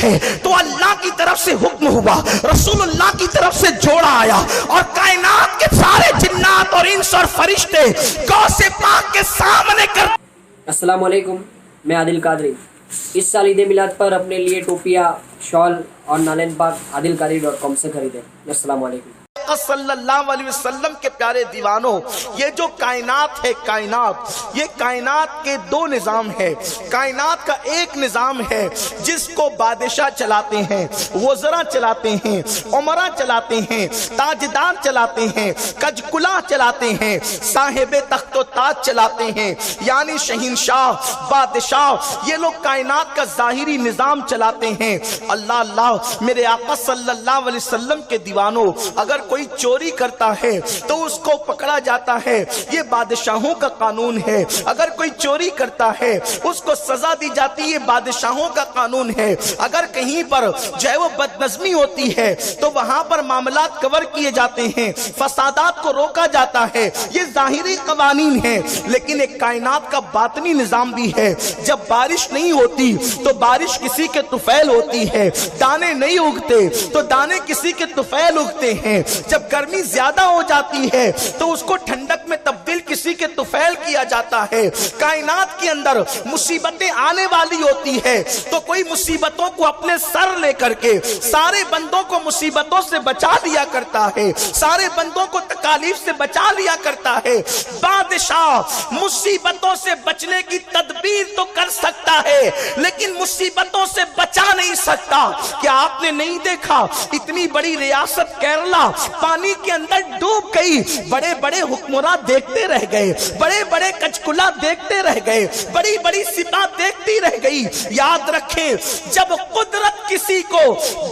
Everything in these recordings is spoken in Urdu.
ہے تو اللہ کی طرف سے حکم ہوا، رسول اللہ کی طرف سے جوڑا آیا، اور کائنات کے سارے جنات اور انس اور فرشتے غوث پاک کے سامنے کر۔ السلام علیکم، میں عادل قادری۔ اس سال عید میلاد پر اپنے لیے ٹوپیاں، شال اور نالین پاک عادلقادری.com سے خریدیں۔ السلام علیکم۔ صلی اللہ علیہ وسلم کے پیارے دیوانوں، یہ جو کائنات ہے، کائنات، یہ کائنات کے دو نظام ہے۔ کائنات کا ایک نظام ہے جس کو بادشاہ چلاتے ہیں، وزراء چلاتے ہیں، عمرہ چلاتے ہیں، تاجدار چلاتے ہیں، کجکلا چلاتے ہیں، صاحب تخت و تاج چلاتے ہیں، یعنی شہنشاہ، بادشاہ، یہ لوگ کائنات کا ظاہری نظام چلاتے ہیں۔ اللہ اللہ، میرے آقا صلی اللہ علیہ وسلم کے دیوانوں، اگر کوئی چوری کرتا ہے تو اس کو پکڑا جاتا ہے، یہ بادشاہوں کا قانون ہے۔ اگر کوئی چوری کرتا ہے اس کو سزا دی جاتی ہے، یہ بادشاہوں کا قانون ہے۔ اگر کہیں پر جو ہے وہ بدنظمی ہوتی ہے تو وہاں پر معاملات کور کیے جاتے ہیں، فسادات کو روکا جاتا ہے، یہ ظاہری قوانین ہیں۔ لیکن ایک کائنات کا باطنی نظام بھی ہے۔ جب بارش نہیں ہوتی تو بارش کسی کے طفیل ہوتی ہے، دانے نہیں اگتے تو دانے کسی کے طفیل اگتے ہیں۔ جب گرمی زیادہ ہو جاتی ہے تو اس کو ٹھنڈک میں تبدیل کسی کے طفیل کیا جاتا ہے۔ کائنات کے اندر مصیبتیں آنے والی ہوتی ہے تو کوئی مصیبتوں کو اپنے سر لے کر کے سارے بندوں کو مصیبتوں سے بچا لیا کرتا ہے، سارے بندوں کو تکالیف سے بچا لیا کرتا ہے۔ بادشاہ مصیبتوں سے بچنے کی تدبیر تو کر سکتا ہے لیکن مصیبتوں سے بچا نہیں سکتا۔ کیا آپ نے نہیں دیکھا اتنی بڑی ریاست کیرلا پانی کے اندر ڈوب گئی، بڑے بڑے حکمراں دیکھتے رہ گئے، بڑے بڑے کچکلا دیکھتے رہ گئے، بڑی بڑی سپاہ دیکھتی رہ گئی۔ یاد رکھیں، جب قدرت کسی کو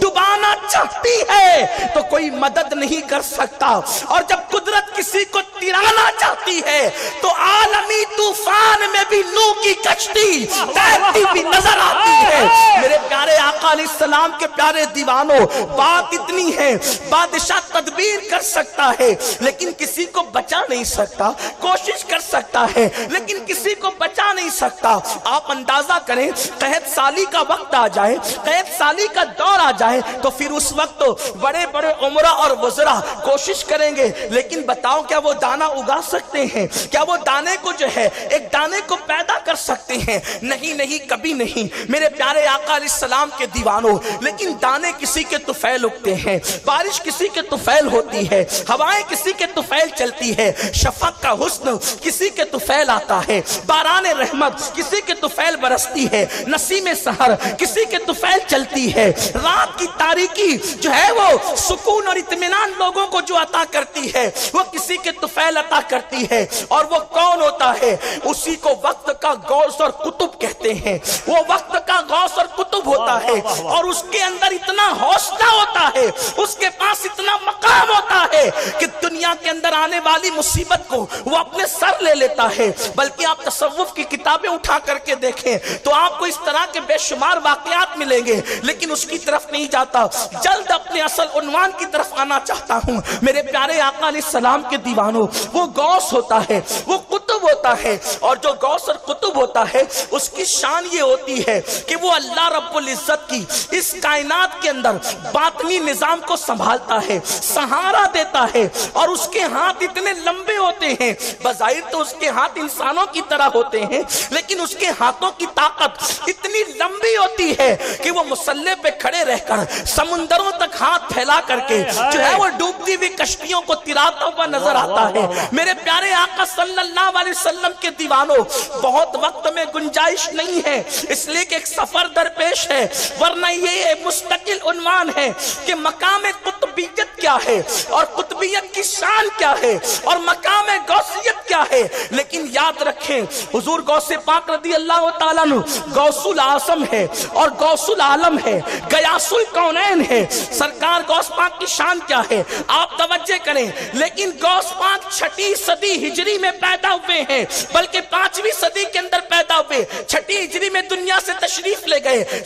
ڈبانا چاہتی ہے تو کوئی مدد نہیں کر سکتا، اور جب قدرت کسی کو تیرانا چاہتی ہے تو عالمی طوفان میں بھی نوح کی کشتی تیرتی بھی نظر آتی ہے۔ میرے پیارے آقا علیہ السلام کے پیارے دیوانوں، بات اتنی ہے، بادشاہ تدبیر کر سکتا ہے لیکن کسی کو بچا نہیں سکتا، کوشش کر سکتا ہے لیکن کسی کو بچا نہیں سکتا۔ آپ اندازہ کریں، قحط سالی کا وقت آ جائے، قحط سالی کا دور آ جائے تو پھر اس وقت بڑے بڑے عمرہ اور وزراء کوشش کریں گے، لیکن بتاؤ کیا وہ دانا اگا سکتے ہیں؟ کیا وہ دانے کو جو ہے ایک دانے کو پیدا کر سکتے ہیں؟ نہیں نہیں، کبھی نہیں میرے پیارے آقا علیہ السلام کے دیوانوں۔ لیکن دانے کسی کے طفیل اگتے ہیں، بارش کسی کے طفیل ہوتی ہے، ہوائیں کسی کے طفیل چلتی ہے، شفق کا حسن کسی کے طفیل آتا ہے، باران رحمت کسی کے طفیل برستی ہے، نسیم سحر کسی کے طفیل چلتی ہے، رات کی تاریکی جو ہے وہ سکون اور اطمینان لوگوں کو جو عطا کرتی ہے وہ کسی کے طفیل عطا کرتی ہے۔ اور وہ کون ہوتا ہے؟ اسی کو وقت کا غوث اور قطب کہتے ہیں۔ وہ وقت کا غوث اور قطب ہوتا ہے اور اس کے اندر اتنا حوصلہ ہوتا ہے، اس کے پاس اتنا مقام ہوتا ہے کہ دنیا کے اندر آنے والی مصیبت کو وہ اپنے سر لے لیتا ہے۔ بلکہ آپ تصوف کی کتابیں اٹھا کر کے دیکھیں تو آپ کو اس طرح کے بے شمار واقعات ملیں گے، لیکن اس کی طرف نہیں جاتا۔ جلد اپنے اصل عنوان کی طرف آنا چاہتا ہوں۔ میرے پیارے آقا علیہ السلام کے دیوانوں، وہ غوث ہوتا ہے، وہ قطب ہوتا ہے، اور جو غوث اور قطب ہوتا ہے اس کی شان یہ ہوتی ہے کہ وہ اللہ رب العزت کی اس کائنات کے اندر باطنی نظام کو سنبھالتا ہے، سہارا دیتا ہے، اور اس کے ہاتھ اتنے لمبے ہوتے ہیں، بظاہر تو اس کے ہاتھ انسانوں کی طرح ہوتے ہیں لیکن اس کے ہاتھوں کی طاقت اتنی لمبی ہوتی ہے کہ وہ مسلح پہ کھڑے رہ کر سمندروں تک ہاتھ پھیلا کر کے جو ہے وہ ڈوبتی ہوئی کشتیوں کو تراتا ہوا نظر آتا ہے۔ میرے پیارے آقا صلی اللہ علیہ وسلم کے دیوانوں، بہت وقت میں گنجائش نہیں ہے اس لیے کہ ایک سفر درپیش ہے، ورنہ یہ مستقل عنوان ہے کہ مقام قطبیت کیا ہے اور قطبیت کی شان کیا ہے اور مقام غوثیت کیا ہے۔ لیکن یاد رکھیں، حضور غوث پاک رضی اللہ تعالیٰ عنہ غوث العظم ہے اور غوث العالم ہے، غیاث الکونین ہے۔ سرکار غوث پاک کی شان کیا ہے آپ توجہ کریں۔ لیکن غوث پاک 6 صدی ہجری میں پیدا ہوئے ہیں، بلکہ 5ویں صدی کے اندر پیدا ہوئے، 6 ہجری میں دنیا سے تشریف لے گئے۔